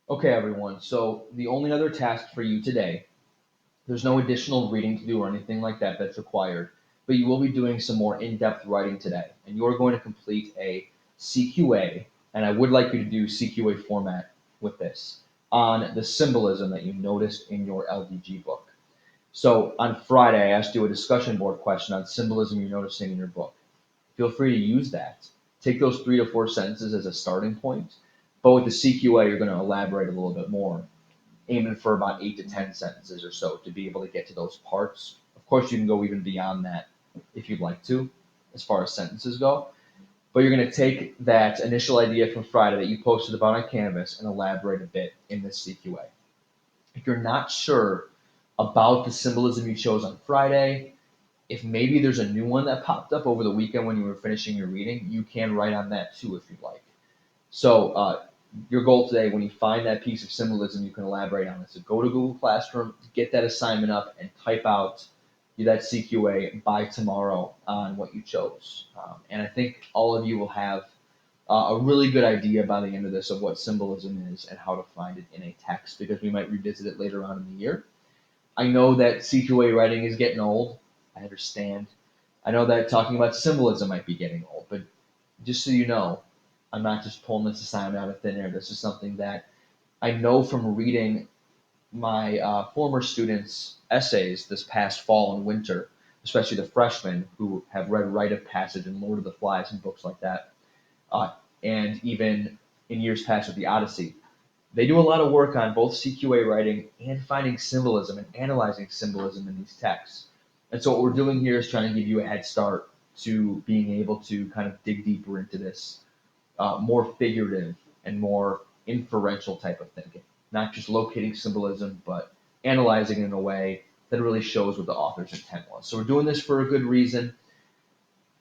Okay, everyone. So the only other task for you today, there's no additional reading to do or anything like that that's required, but you will be doing some more in-depth writing today, and you're going to complete a CQA, and I would like you to do CQA format with this on the symbolism that you noticed in your LDG book. So on Friday, I asked you a discussion board question on symbolism you're noticing in your book. Feel free to use that. Take those 3 to 4 sentences as a starting point, but with the CQA, you're going to elaborate a little bit more, aiming for about 8 to 10 sentences or so to be able to get to those parts. Of course, you can go even beyond that if you'd like to, as far as sentences go. But you're going to take that initial idea from Friday that you posted about on Canvas and elaborate a bit in this CQA. If you're not sure about the symbolism you chose on Friday, if maybe there's a new one that popped up over the weekend when you were finishing your reading, you can write on that too if you'd like. So your goal today, when you find that piece of symbolism, you can elaborate on it. So go to Google Classroom, get that assignment up, and type out that CQA by tomorrow on what you chose. And I think all of you will have a really good idea by the end of this of what symbolism is and how to find it in a text, because we might revisit it later on in the year. I know that CQA writing is getting old. I understand. I know that talking about symbolism might be getting old, but just so you know, I'm not just pulling this assignment out of thin air. This is something that I know from reading my former students' essays this past fall and winter, especially the freshmen who have read Rite of Passage and Lord of the Flies and books like that, uh, and even in years past with the Odyssey. They do a lot of work on both CQA writing and finding symbolism and analyzing symbolism in these texts. And so what we're doing here is trying to give you a head start to being able to kind of dig deeper into this more figurative and more inferential type of thinking, not just locating symbolism, but analyzing it in a way that really shows what the author's intent was. So we're doing this for a good reason.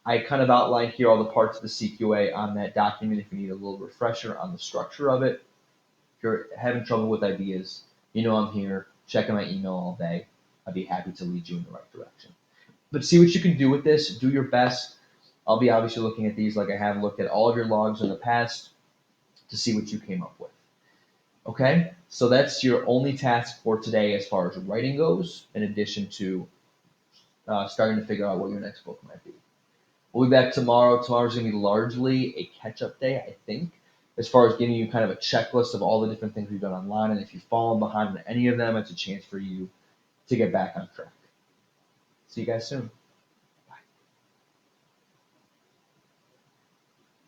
I kind of outlined here all the parts of the CQA on that document if you need a little refresher on the structure of it. If you're having trouble with ideas, you know I'm here, checking my email all day. I'd be happy to lead you in the right direction. But see what you can do with this. Do your best. I'll be obviously looking at these like I have looked at all of your logs in the past to see what you came up with. Okay? So that's your only task for today as far as writing goes, in addition to starting to figure out what your next book might be. We'll be back tomorrow. Tomorrow's going to be largely a catch up day, I think, as far as giving you kind of a checklist of all the different things we've done online. And if you've fallen behind on any of them, it's a chance for you to get back on track. See you guys soon.